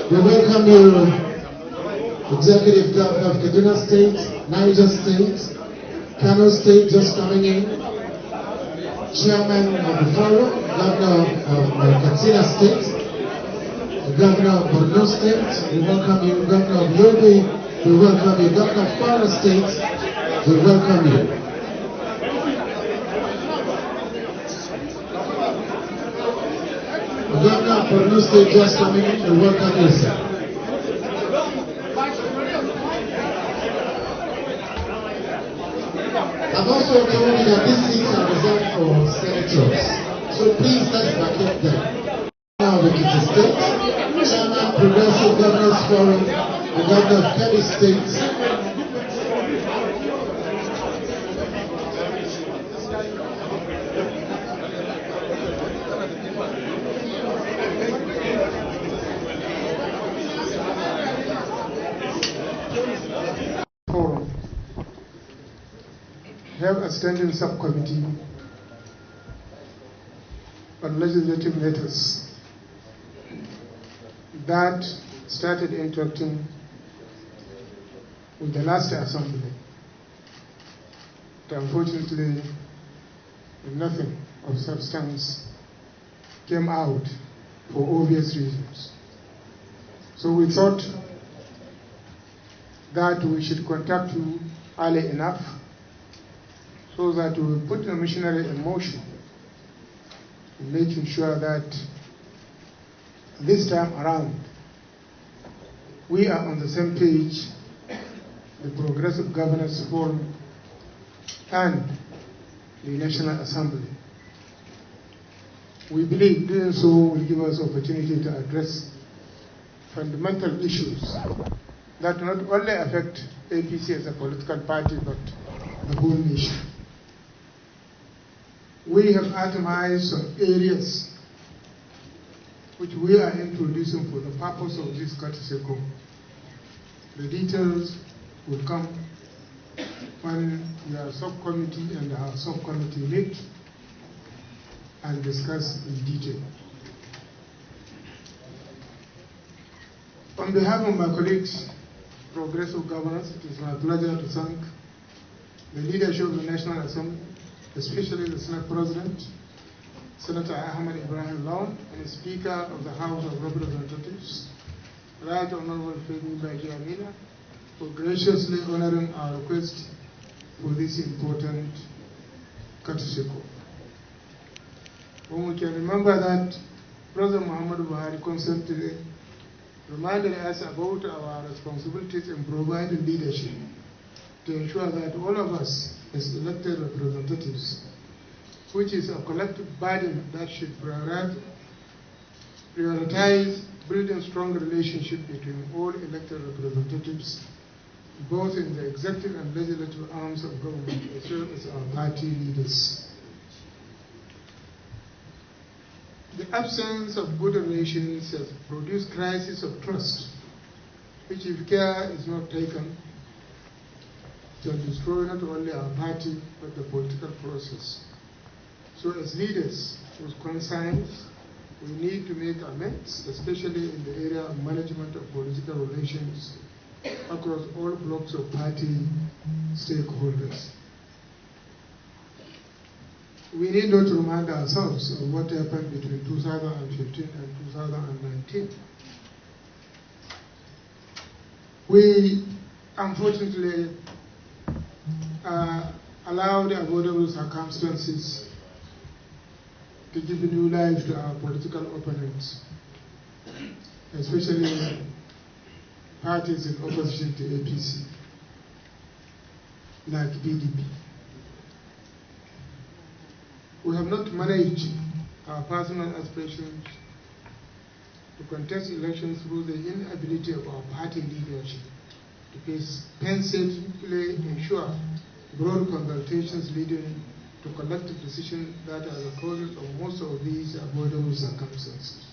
We welcome you, Executive Governor of Kaduna State, Niger State, Kano State just coming in, Chairman of the Forum, Governor of Katsina State, the Governor of Borno State, we welcome you, Governor of Yobe, we welcome you, Governor of Kwara State, we welcome you. The Governor of Borno State just coming in, we welcome you, sir. I've also told you that these seats are reserved for senators, so please let's vacate them. Now the Ekiti State, Chairman Progressive Governors Forum, the Governor of Kebbi State. Forum. We have a standing subcommittee on legislative matters that started interacting with the last assembly. But unfortunately, nothing of substance came out for obvious reasons. So we thought that we should contact you early enough so that we will put the machinery in motion, making sure that this time around we are on the same page, the Progressive Governors Forum and the National Assembly. We believe doing so will give us opportunity to address fundamental issues that not only affect APC as a political party, but the whole nation. We have itemized some areas which we are introducing for the purpose of this courtesy call. The details will come when your subcommittee and our subcommittee meet and discuss in detail. On behalf of my colleagues, Progressive Governors, it is my pleasure to thank the leadership of the National Assembly, especially the Senate President, Senator Ahmed Ibrahim Lawan, and the Speaker of the House of Representatives, Right Honorable Femi Baji Amina, for graciously honoring our request for this important courtesy call. When we can remember that President Muhammadu Buhari concept today reminded us about our responsibilities in providing leadership to ensure that all of us as elected representatives, which is a collective burden that should prioritize building strong relationship between all elected representatives, both in the executive and legislative arms of government, as well as our party leaders. The absence of good relations has produced crisis of trust, which if care is not taken, can destroy not only our party, but the political process. So as leaders with conscience, we need to make amends, especially in the area of management of political relations across all blocks of party stakeholders. We need not remind ourselves of what happened between 2015 and 2019. We unfortunately allowed avoidable circumstances to give new life to our political opponents, especially parties in opposition to APC, like PDP. We have not managed our personal aspirations to contest elections through the inability of our party leadership to painstakingly ensure broad consultations leading to collective decisions that are the causes of most of these avoidable circumstances.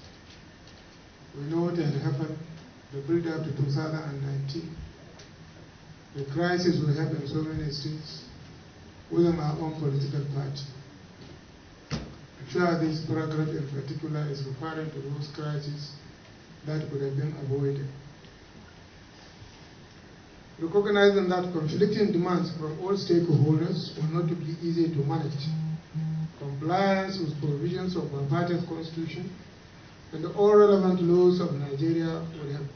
We know what had happened, the build-up to 2019, the crisis we have in so many states within our own political party. I'm sure this paragraph in particular is referring to those crises that could have been avoided. Recognizing that conflicting demands from all stakeholders will not be easy to manage, compliance with provisions of our party's constitution and all relevant laws of Nigeria would have.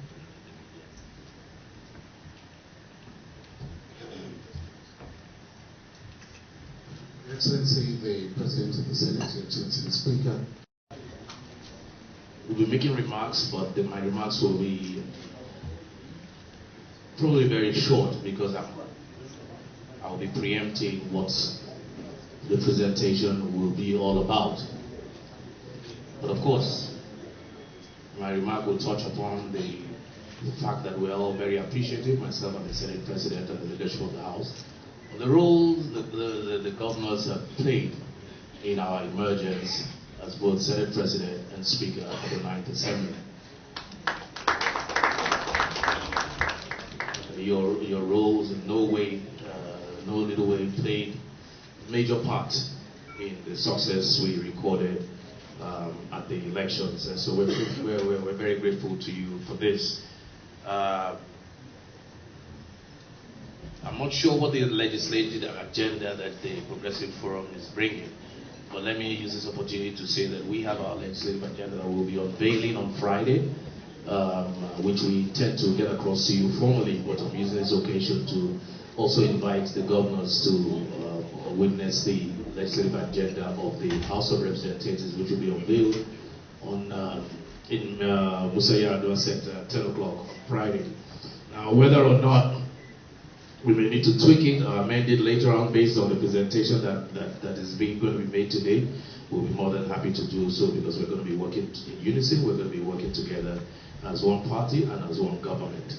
Excellency, the President of the Senate, Excellency the Speaker. We'll be making remarks, but my remarks will be probably very short because I'll be preempting what the presentation will be all about. But of course, my remark will touch upon the fact that we're all very appreciative, myself and the Senate President and the leadership of the House, of the role the governors have played in our emergence as both Senate President and Speaker of the 9th Assembly. Your roles in no little way played a major part in the success we recorded at the elections, and so we're very grateful to you for this. I'm not sure what the legislative agenda that the Progressive Forum is bringing, but let me use this opportunity to say that we have our legislative agenda that we'll be unveiling on Friday, which we intend to get across to you formally, but I'm using this occasion to also invite the governors to witness the legislative agenda of the House of Representatives, which will be unveiled in Musayado at 10 o'clock on Friday. Now, whether or not we may need to tweak it or amend it later on based on the presentation that is going to be made today, we'll be more than happy to do so, because we're going to be working in unison, we're going to be working together as one party and as one government.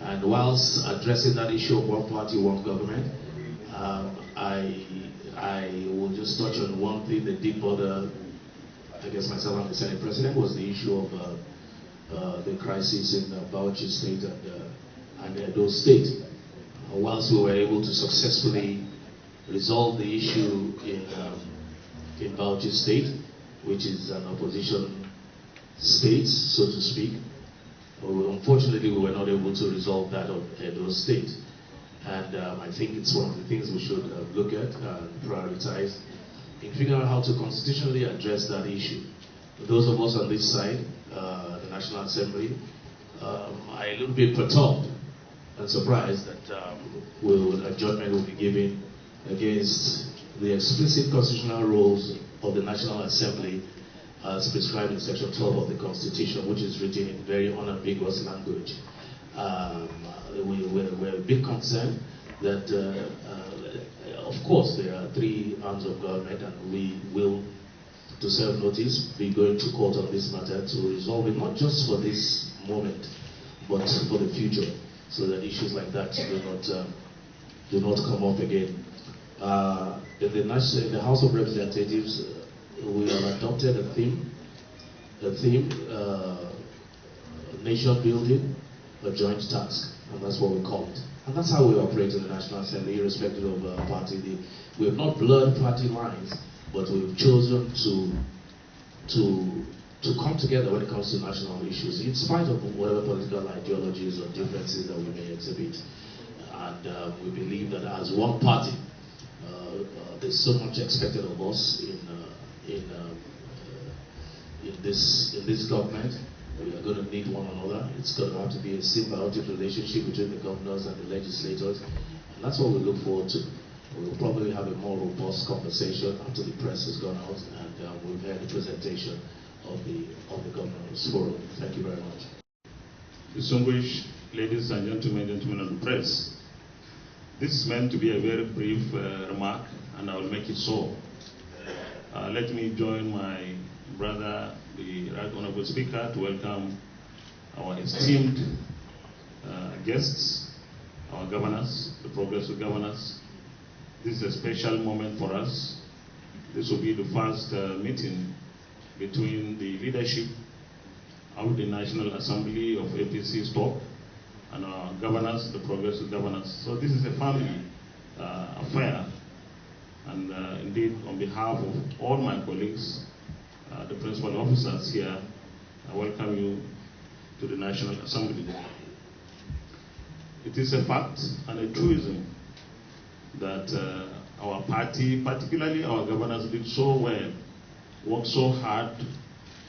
And whilst addressing that issue of one party, one government, I will just touch on one thing that did bother, I guess, myself and the Senate President, was the issue of the crisis in Bauchi State and Edo State. Whilst we were able to successfully resolve the issue in Bauchi State, which is an opposition state, so to speak, unfortunately we were not able to resolve that of Edo State. And I think it's one of the things we should look at and prioritize in figuring out how to constitutionally address that issue. Those of us on this side, the National Assembly, are a little bit perturbed and surprised that a judgment will be given against the explicit constitutional rules of the National Assembly as prescribed in Section 12 of the Constitution, which is written in very unambiguous language. We're a bit concerned that, of course, there are three arms of government, and we will, to serve notice, be going to court on this matter to resolve it, not just for this moment, but for the future, so that issues like that do not come up again. In the House of Representatives, we have adopted a theme, nation building, a joint task, and that's what we call it. And that's how we operate in the National Assembly, irrespective of party. We have not blurred party lines, but we've chosen to come together when it comes to national issues, in spite of whatever political ideologies or differences that we may exhibit. And we believe that as one party, there's so much expected of us in this government. We are going to need one another. It's going to have to be a symbiotic relationship between the governors and the legislators, and that's what we look forward to. We'll probably have a more robust conversation after the press has gone out and we've heard the presentation of the Governors Forum. Thank you very much. Distinguished ladies and gentlemen of the press, this is meant to be a very brief remark, and I will make it so. Let me join my brother, the Right Honorable Speaker, to welcome our esteemed guests, our governors, the progressive governors. This is a special moment for us. This will be the first meeting between the leadership of the National Assembly of APC stock and our governors, the progressive governors. So this is a family affair. And indeed, on behalf of all my colleagues, the principal officers here, I welcome you to the National Assembly. It is a fact and a truism that our party, particularly our governors, did so well, worked so hard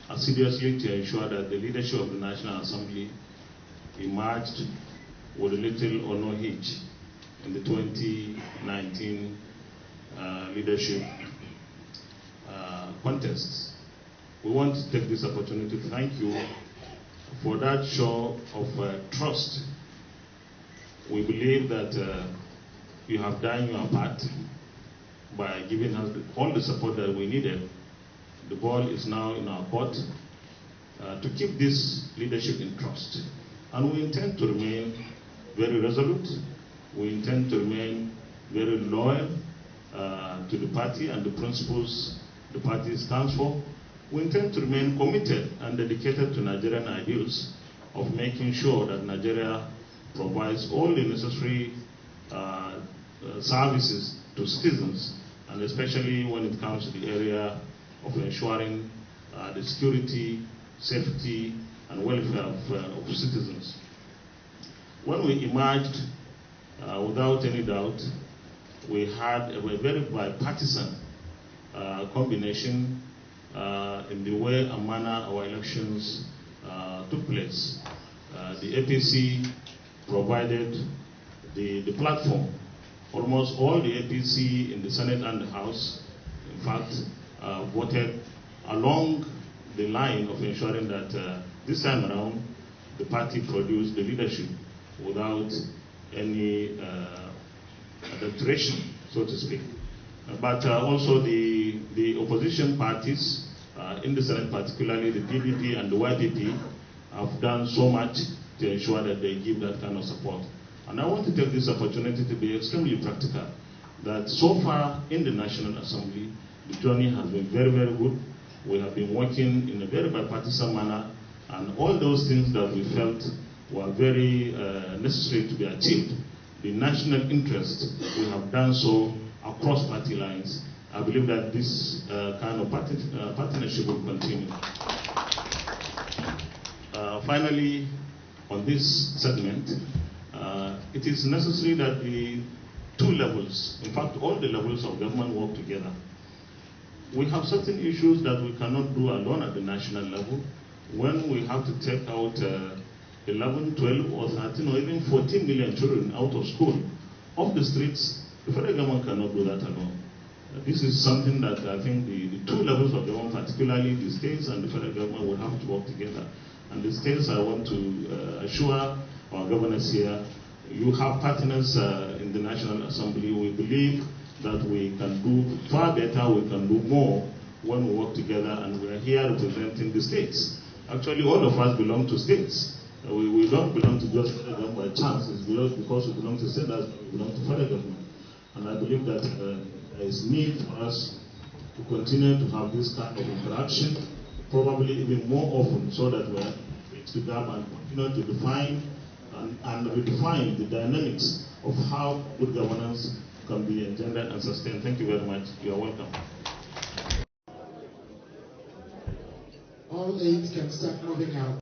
assiduously to ensure that the leadership of the National Assembly emerged with little or no hitch in the 2019 leadership contests. We want to take this opportunity to thank you for that show of trust. We believe that you have done your part by giving us all the support that we needed. The ball is now in our court to keep this leadership in trust. And we intend to remain very resolute. We intend to remain very loyal to the party and the principles the party stands for. We intend to remain committed and dedicated to Nigerian ideals of making sure that Nigeria provides all the necessary services to citizens, and especially when it comes to the area of ensuring the security, safety, and welfare of citizens. When we emerged, without any doubt, we had a very bipartisan combination in the way and manner our elections took place. The APC provided the platform. Almost all the APC in the Senate and the House, in fact, voted along the line of ensuring that this time around the party produced the leadership without any adulteration, so to speak. But also the opposition parties in the Senate, particularly the PDP and the YPP, have done so much to ensure that they give that kind of support. And I want to take this opportunity to be extremely practical, that so far in the National Assembly, the journey has been very, very good. We have been working in a very bipartisan manner, and all those things that we felt were very necessary to be achieved. The national interest, we have done so across party lines. I believe that this kind of partnership will continue. Finally, on this segment, it is necessary that the two levels, in fact all the levels of government, work together. We have certain issues that we cannot do alone at the national level. When we have to take out 11, 12, or 13, or even 14 million children out of school, off the streets, the federal government cannot do that alone. This is something that I think the two levels of government, particularly the states and the federal government, will have to work together. And the states, I want to assure our governors here, you have partners in the National Assembly. We believe that we can do far better, we can do more when we work together, and we are here representing the states. Actually, all of us belong to states. We don't belong to just federal government by chance. It's because we belong to states that we belong to federal government. And I believe that there is need for us to continue to have this kind of interaction, probably even more often, so that we are to gap and continue to define and redefine the dynamics of how good governance can be engendered and sustained. Thank you very much. You are welcome. All aides can start moving out.